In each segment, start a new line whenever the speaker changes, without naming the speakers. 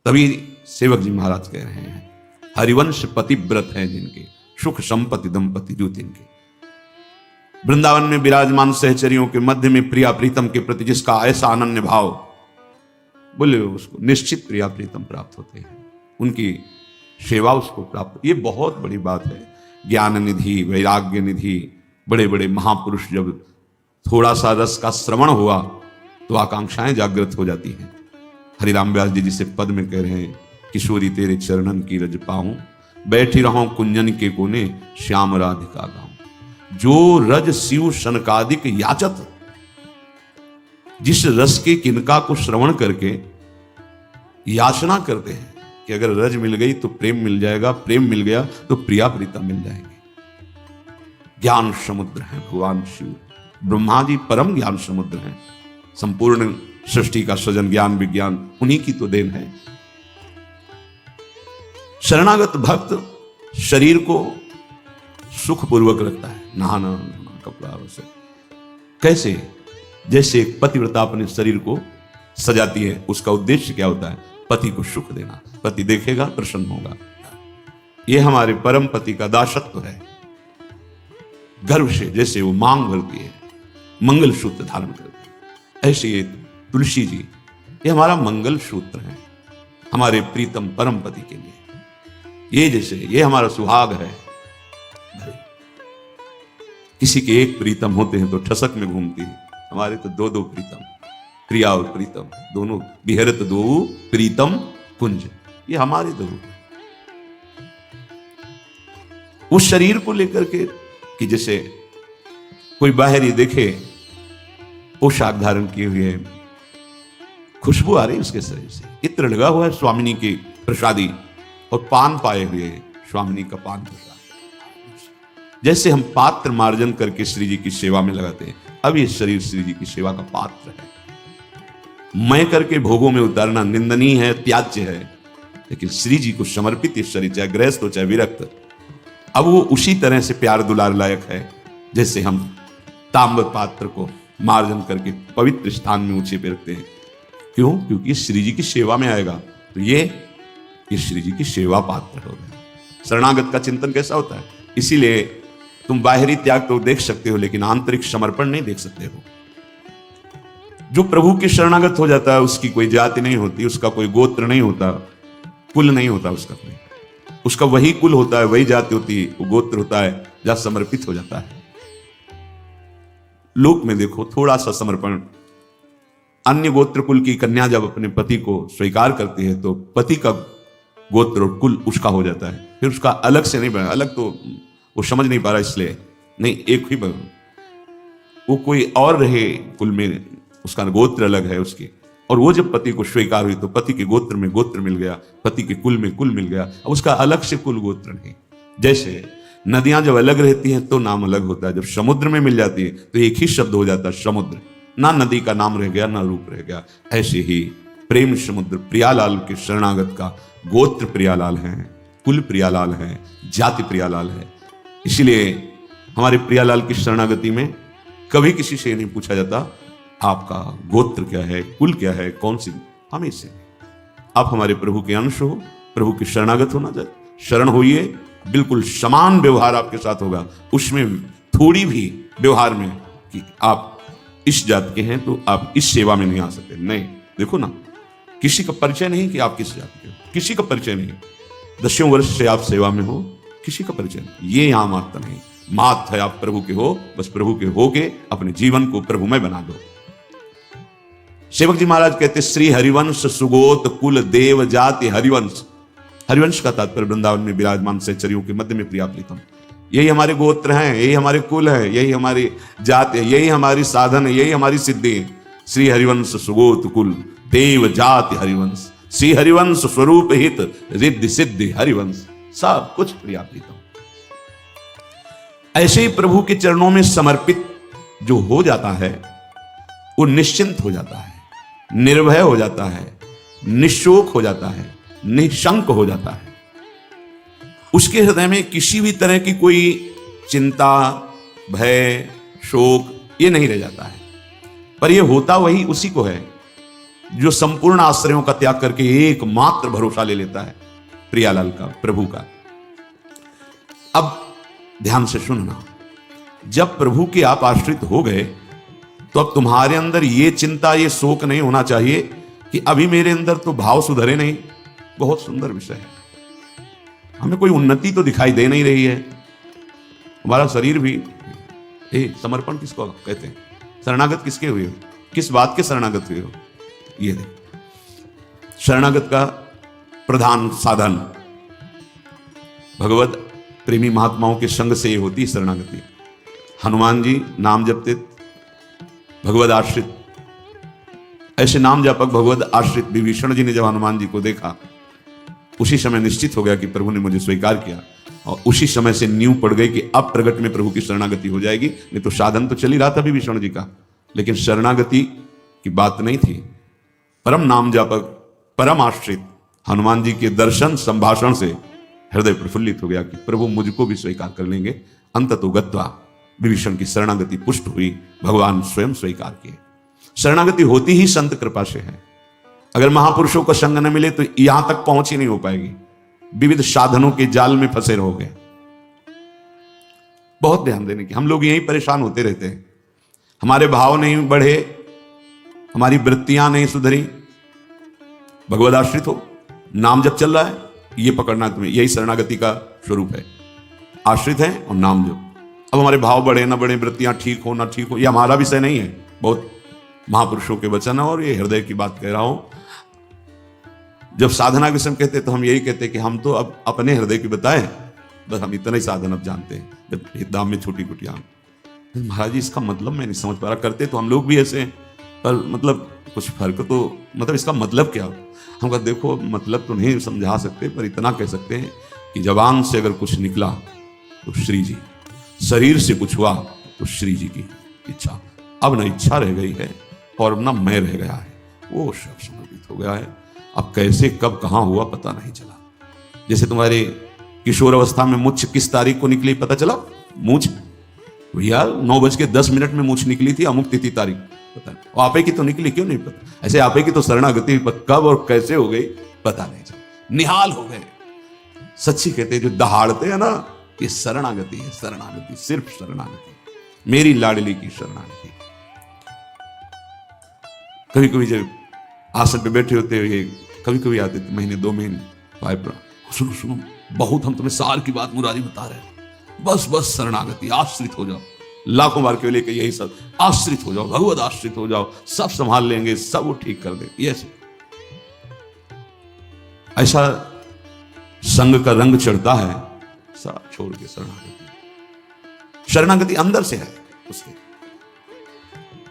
तभी सेवक जी महाराज कह रहे हैं, हरिवंश पतिव्रत हैं जिनके, सुख संपत्ति दंपति जो तिनके। वृंदावन में विराजमान सहचरियों के मध्य में प्रिया प्रीतम के प्रति जिसका ऐसा अनन्य भाव, बोले उसको निश्चित प्रिया प्रीतम प्राप्त होते हैं, उनकी सेवा उसको प्राप्त। ये बहुत बड़ी बात है। ज्ञान निधि, वैराग्य निधि, बड़े बड़े महापुरुष जब थोड़ा सा रस का श्रवण हुआ तो आकांक्षाएं जागृत हो जाती हैं। हरिराम व्यास जी जिसे पद में कह रहे हैं, किशोरी तेरे चरणन की रज पाऊं, बैठी रहूं कुंजन के कोने, श्याम राधिका गाऊं। जो रज शिव शनकादिक याचत, जिस रस के किनका को श्रवण करके याचना करते हैं कि अगर रज मिल गई तो प्रेम मिल जाएगा, प्रेम मिल गया तो प्रिया प्रीता मिल जाएंगे। ज्ञान समुद्र है भगवान शिव, ब्रह्मा जी परम ज्ञान समुद्र हैं। संपूर्ण सृष्टि का सृजन ज्ञान विज्ञान उन्हीं की तो देन है। शरणागत भक्त शरीर को सुखपूर्वक रखता है, नहाना कपड़ा वैसे। कैसे? जैसे एक पतिव्रता अपने शरीर को सजाती है, उसका उद्देश्य क्या होता है? पति को सुख देना। पति देखेगा प्रसन्न होगा। यह हमारे परम पति का दासत्व है। गर्व से जैसे वो मांग भरती है, मंगल सूत्र धारण करती है, ऐसे ये तुलसी जी ये हमारा मंगल सूत्र है हमारे प्रीतम परम पति के लिए। ये जैसे ये हमारा सुहाग है। किसी के एक प्रीतम होते हैं तो ठसक में घूमती है, हमारे तो दो दो प्रीतम, प्रिया और प्रीतम दोनों। बिहरत दो प्रीतम कुंज, ये हमारे दो। उस शरीर को लेकर के कि जैसे कोई बाहरी देखे पोशाक धारण किए हुए, खुशबू आ रही है उसके शरीर से, इत्र लगा हुआ है स्वामिनी की प्रसादी, और पान पाए हुए स्वामिनी का पान प्रसाद। जैसे हम पात्र मार्जन करके श्री जी की सेवा में लगाते हैं, अब ये शरीर श्री जी की सेवा का पात्र है। मैं करके भोगों में उतारना निंदनीय है, त्याज्य है, लेकिन श्री जी को समर्पित ये शरीर, चाहे गृहस्थ हो चाहे विरक्त, अब वो उसी तरह से प्यार दुलार लायक है जैसे हम ताम्र पात्र को मार्जन करके पवित्र स्थान में ऊंचे पे रखते हैं। क्यों? क्योंकि श्री जी की सेवा में आएगा, तो ये श्री जी की सेवा पात्र हो गया। शरणागत का चिंतन कैसा होता है? इसीलिए तुम बाहरी त्याग तो देख सकते हो, लेकिन आंतरिक समर्पण नहीं देख सकते हो। जो प्रभु के शरणागत हो जाता है उसकी कोई जाति नहीं होती, उसका कोई गोत्र नहीं होता, कुल नहीं होता उसका कोई, उसका वही कुल होता है, वही जाति होती है, वो गोत्र होता है जहां समर्पित हो जाता है। लोक में देखो थोड़ा सा समर्पण, अन्य गोत्र कुल की कन्या जब अपने पति को स्वीकार करती है तो पति का गोत्र और कुल उसका हो जाता है, फिर उसका अलग से नहीं बना। अलग तो वो समझ नहीं पा रहा, इसलिए नहीं, एक ही बना। वो कोई और रहे कुल में, उसका गोत्र अलग है उसकी, और वो जब पति को स्वीकार हुई तो पति के गोत्र में गोत्र मिल गया, पति के कुल में कुल मिल गया, अब उसका अलग से कुल गोत्र नहीं। जैसे नदियां जब अलग रहती हैं तो नाम अलग होता है, जब समुद्र में मिल जाती है तो एक ही शब्द हो जाता है समुद्र, ना नदी का नाम रह गया ना रूप रह गया। ऐसे ही प्रेम समुद्र प्रियालाल के शरणागत का गोत्र प्रियालाल है, कुल प्रियालाल है, जाति प्रियालाल है। इसीलिए हमारे प्रियालाल की शरणागति में कभी किसी से नहीं पूछा जाता आपका गोत्र क्या है, कुल क्या है, कौन सी, हम इससे आप हमारे प्रभु के अंश हो, प्रभु के शरणागत होना चाहिए, शरण होइए, बिल्कुल समान व्यवहार आपके साथ होगा। उसमें थोड़ी भी व्यवहार में कि आप इस जात के हैं तो आप इस सेवा में नहीं आ सकते, नहीं। देखो ना, किसी का परिचय नहीं कि आप किस जात के हो, किसी का परिचय नहीं। 10 वर्ष से आप सेवा में हो, किसी का परिचय नहीं, ये यहां मात्र नहीं। मात है आप प्रभु के हो, बस प्रभु के होके अपने जीवन को प्रभुमय बना दो। सेवक जी महाराज कहते, श्री हरिवंश सुगोत कुल देव जाति हरिवंश। हरिवंश का तात्पर्य वृंदावन में विराजमान सहचरियों के मध्य में प्रिया प्रीतम, यही हमारे गोत्र हैं, यही हमारे कुल है, यही हमारी जाति है, यही हमारी साधन है, यही हमारी सिद्धि है। श्री हरिवंश सुगोत कुल देव जाति हरिवंश, श्री हरिवंश स्वरूप हित रिद्धि सिद्धि हरिवंश, सब कुछ प्रिया प्रीतम। ऐसे ही प्रभु के चरणों में समर्पित जो हो जाता है वो निश्चिंत हो जाता है, निर्भय हो जाता है, निशोक हो जाता है, निशंक हो जाता है। उसके हृदय में किसी भी तरह की कोई चिंता, भय, शोक ये नहीं रह जाता है। पर ये होता वही उसी को है जो संपूर्ण आश्रयों का त्याग करके एकमात्र भरोसा ले लेता है प्रियालाल का, प्रभु का। अब ध्यान से सुनना, जब प्रभु के आप आश्रित हो गए तो अब तुम्हारे अंदर ये चिंता, ये शोक नहीं होना चाहिए कि अभी मेरे अंदर तो भाव सुधरे नहीं। बहुत सुंदर विषय है, हमें कोई उन्नति तो दिखाई दे नहीं रही है। हमारा शरीर भी, समर्पण किसको कहते हैं? शरणागत किसके हुए हो? किस बात के शरणागत हुए हो? ये शरणागत का प्रधान साधन भगवत प्रेमी महात्माओं के संग से ये होती है शरणागति। हनुमान जी नाम जपते, भगवत आश्रित, ऐसे नाम जापक भगवत आश्रित विभीषण जी ने जब हनुमान जी को देखा, उसी समय निश्चित हो गया कि प्रभु ने मुझे स्वीकार किया, और उसी समय से नींव पड़ गई कि अब प्रगट में प्रभु की शरणागति हो जाएगी। नहीं तो साधन तो चल ही रहा था विभीषण जी का, लेकिन शरणागति की बात नहीं थी। परम नाम जापक, परम आश्रित हनुमान जी के दर्शन संभाषण से हृदय प्रफुल्लित हो गया कि प्रभु मुझको भी स्वीकार कर लेंगे। अंततो गत्वा विभीषण की शरणागति पुष्ट हुई, भगवान स्वयं स्वीकार किए। शरणागति होती ही संत कृपा से है। अगर महापुरुषों का संग न मिले तो यहां तक पहुंच ही नहीं हो पाएगी। विविध साधनों के जाल में फंसे रहोगे। बहुत ध्यान देने की, हम लोग यही परेशान होते रहते हैं। हमारे भाव नहीं बढ़े, हमारी वृत्तियां नहीं सुधरी। भगवद आश्रित हो, नाम जब चल रहा है, ये पकड़ना तुम्हें, यही शरणागति का स्वरूप है। आश्रित है और नाम जप। अब हमारे भाव बढ़े ना बढ़े, वृत्तियां ठीक हो ना ठीक हो, ये हमारा विषय नहीं है। बहुत महापुरुषों के वचन है और ये हृदय की बात कह रहा हूं। जब साधना के समय कहते तो हम यही कहते कि हम तो अब अपने हृदय की बताएं, बस हम इतना ही साधन अब जानते हैं। जब दाम में छोटी कुटिया, महाराज जी इसका मतलब मैं नहीं समझ पा रहा। करते तो हम लोग भी ऐसे हैं, पर मतलब कुछ फर्क तो, मतलब इसका मतलब क्या? हम कहते देखो मतलब तो नहीं समझा सकते, पर इतना कह सकते हैं कि जबान से अगर कुछ निकला तो श्री जी, शरीर से कुछ हुआ तो श्री जी की इच्छा। अब न इच्छा रह गई है और न मैं रह गया है, वो सब समर्पित हो गया है। अब कैसे कब कहां हुआ पता नहीं चला। जैसे तुम्हारे किशोर अवस्था में मूंछ किस तारीख को निकली पता चला? मूंछ भैया 9:10 में मूंछ निकली थी, अमुक तिथि तारीख पता नहीं। और आपे की तो निकली, क्यों नहीं पता? ऐसे आपे की तो शरणागति कब और कैसे हो गई पता नहीं चला। निहाल हो गए। सच्ची कहते जो दहाड़ते हैं ना, ये शरणागति है। शरणागति, सिर्फ शरणागति, मेरी लाडली की शरणागति। कभी कभी जब आसन पे बैठे होते हुए कभी कभी आते थे, महीने 2 महीने, भाई सुनो सुनो, बहुत हम तुम्हें सार की बात मुरारी बता रहे हैं, बस बस शरणागति, आश्रित हो जाओ। लाखों बार के लेके यही सब, आश्रित हो जाओ, भगवत आश्रित हो जाओ, सब संभाल लेंगे, सब वो ठीक कर दे। ये ऐसा संग का रंग चढ़ता है, सब छोड़ के शरणागति। शरणागति अंदर से है उसके।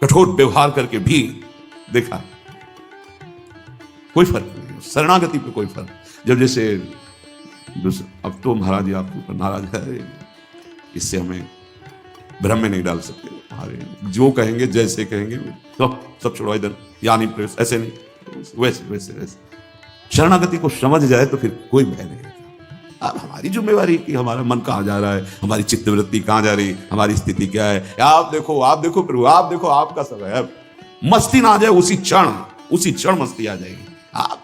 कठोर व्यवहार करके भी देखा कोई फर्क नहीं, शरणागति पे कोई फर्क। जब जैसे अब तो महाराज जी आपके ऊपर नाराज है, इससे हमें भ्रम में नहीं डाल सकते। हमारे जो कहेंगे जैसे कहेंगे तो सब छोड़ो इधर, यानी ऐसे नहीं, वैसे वैसे वैसे। शरणागति को समझ जाए तो फिर कोई भय नहीं रहता। अब हमारी जिम्मेवारी कि हमारा मन कहाँ जा रहा है, हमारी चित्तवृत्ति कहाँ जा रही, हमारी स्थिति क्या है। आप देखो प्रभु, आप देखो, आपका सब है। मस्ती ना आ जाए उसी क्षण मस्ती आ जाएगी। आप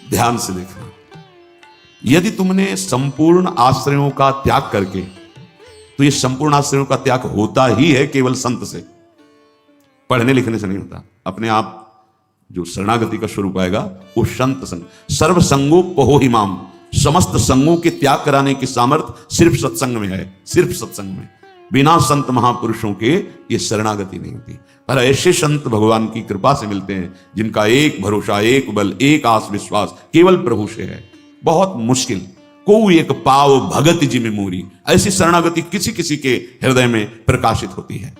ध्यान से देखना, यदि तुमने संपूर्ण आश्रयों का त्याग करके, तो ये संपूर्ण आश्रयों का त्याग होता ही है केवल संत से, पढ़ने लिखने से नहीं होता। अपने आप जो शरणागति का स्वरूप आएगा वो संत संग, सर्व संगोपहो हिमाम, समस्त संगों के त्याग कराने की सामर्थ्य सिर्फ सत्संग में है, सिर्फ सत्संग में। बिना संत महापुरुषों के ये शरणागति नहीं होती। पर ऐसे संत भगवान की कृपा से मिलते हैं जिनका एक भरोसा, एक बल, एक आस विश्वास केवल प्रभु से है। बहुत मुश्किल, को एक पाव भगत जी में मोरी, ऐसी शरणागति किसी किसी के हृदय में प्रकाशित होती है।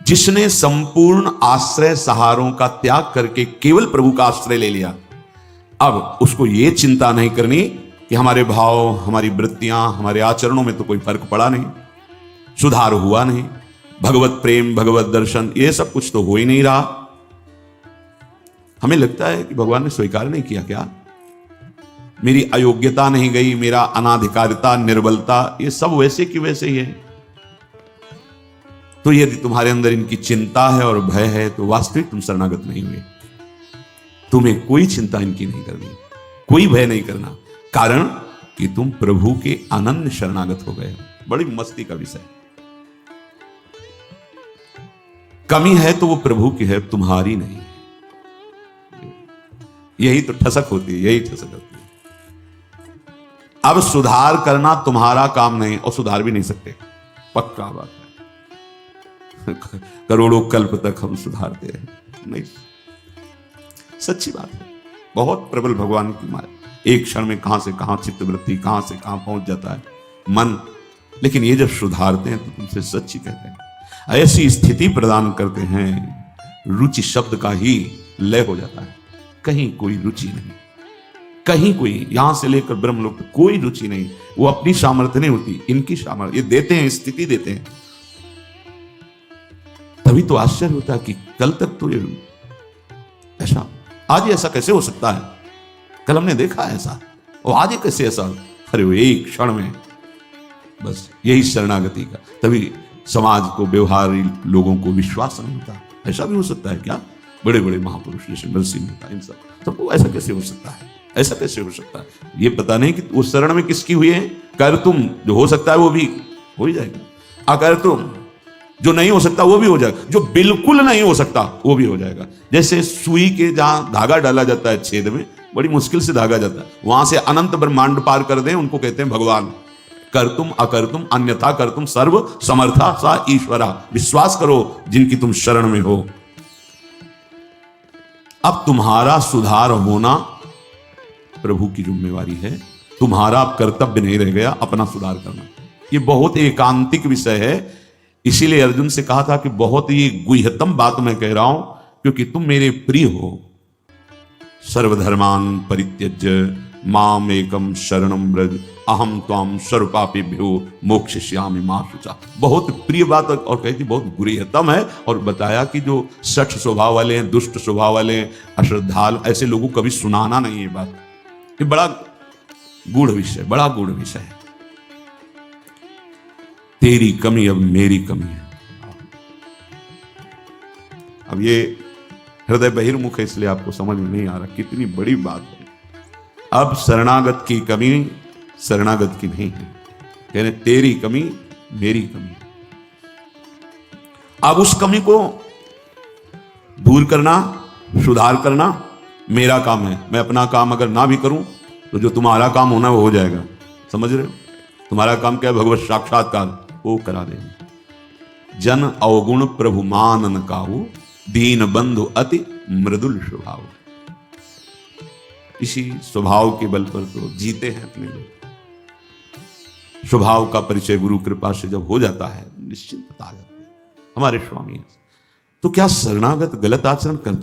जिसने संपूर्ण आश्रय सहारों का त्याग करके केवल प्रभु का आश्रय ले लिया, अब उसको यह चिंता नहीं करनी कि हमारे भाव, हमारी वृत्तियां, हमारे आचरणों में तो कोई फर्क पड़ा नहीं, सुधार हुआ नहीं, भगवत प्रेम, भगवत दर्शन, ये सब कुछ तो हो ही नहीं रहा। हमें लगता है कि भगवान ने स्वीकार नहीं किया क्या? मेरी अयोग्यता नहीं गई, मेरा अनाधिकारिता, निर्बलता, ये सब वैसे की वैसे ही है। तो यदि तुम्हारे अंदर इनकी चिंता है और भय है तो वास्तविक तुम शरणागत नहीं हुए। तुम्हें कोई चिंता इनकी नहीं करनी, कोई भय नहीं करना, कारण कि तुम प्रभु के अनन्य शरणागत हो गए। बड़ी मस्ती का विषय। कमी है तो वो प्रभु की है, तुम्हारी नहीं। यही तो ठसक होती है, यही ठसक होती है। अब सुधार करना तुम्हारा काम नहीं, और सुधार भी नहीं सकते, पक्का बात है। करोड़ों कल्प तक हम सुधारते रहे, नहीं, सच्ची बात है। बहुत प्रबल भगवान की माया, एक क्षण में कहां से कहां चित्तवृत्ति, कहां से कहां पहुंच जाता है मन। लेकिन ये जब सुधारते हैं तो तुमसे सच्ची कहते हैं, ऐसी स्थिति प्रदान करते हैं, रुचि शब्द का ही लय हो जाता है। कहीं कोई रुचि नहीं, कहीं कोई, यहां से लेकर ब्रह्मलोक तक कोई रुचि नहीं। वो अपनी सामर्थ्य नहीं होती, इनकी सामर्थ्य, ये देते हैं, स्थिति देते हैं। तभी तो आश्चर्य होता है कि कल तक तो ये ऐसा, आज ऐसा कैसे हो सकता है, कल हमने देखा ऐसा, और आज कैसे ऐसा। अरे वो एक क्षण में, बस यही शरणागति का। तभी समाज को, व्यवहारी लोगों को विश्वास नहीं होता। ऐसा भी हो सकता है क्या? बड़े बड़े महापुरुष जैसे नरसिंह मेहता, इन सब तो ऐसा कैसे हो सकता है, ऐसा कैसे हो सकता है? ये पता नहीं कि वो शरण में किसकी हुई है। कर तुम जो हो सकता है वो भी हो ही जाएगा, अगर तुम जो नहीं हो सकता वो भी हो जाएगा, जो बिल्कुल नहीं हो सकता वो भी हो जाएगा। जैसे सुई के जहां धागा डाला जाता है छेद में, बड़ी मुश्किल से धागा जाता है, वहां से अनंत ब्रह्मांड पार कर दें, उनको कहते हैं भगवान। कर तुम अकर तुम अन्यथा कर तुम सर्व समर्था सा ईश्वरा। विश्वास करो जिनकी तुम शरण में हो। अब तुम्हारा सुधार होना प्रभु की जिम्मेवारी है, तुम्हारा अब कर्तव्य नहीं रह गया अपना सुधार करना। ये बहुत एकांतिक विषय है, इसीलिए अर्जुन से कहा था कि बहुत ही गुह्यतम बात मैं कह रहा हूं, क्योंकि तुम मेरे प्रिय हो। सर्वधर्मान परित्यज्य माम एकम शरणम व्रज अहम त्वाम सर्वपापेभ्यो मोक्षयिष्यामि मा शुचा। बहुत प्रिय बात, और कहती बहुत गुह्यतम है। और बताया कि जो सठ स्वभाव वाले हैं, दुष्ट स्वभाव वाले हैं, अश्रद्धालु, ऐसे लोगों को कभी सुनाना नहीं है बात। ये बड़ा गूढ़ विषय, बड़ा गूढ़ विषय है। तेरी कमी अब मेरी कमी है। अब ये हृदय बहिर्मुख है, इसलिए आपको समझ में नहीं आ रहा कितनी बड़ी बात है। अब शरणागत की कमी शरणागत की नहीं है, यानी तेरी कमी मेरी कमी। अब उस कमी को दूर करना, सुधार करना मेरा काम है। मैं अपना काम अगर ना भी करूं तो जो तुम्हारा काम होना वो हो जाएगा। समझ रहे हो? तुम्हारा काम क्या है? भगवत साक्षात्कार वो करा देंगे। जन अवगुण प्रभु मानन काहू, दीन बंधु अति मृदुल स्वभाव। इसी स्वभाव के बल पर तो जीते हैं अपने लोग। स्वभाव का परिचय गुरु कृपा से जब हो जाता है, निश्चिंतता आ जाती है। हमारे स्वामी तो क्या शरणागत गलत आचरण करता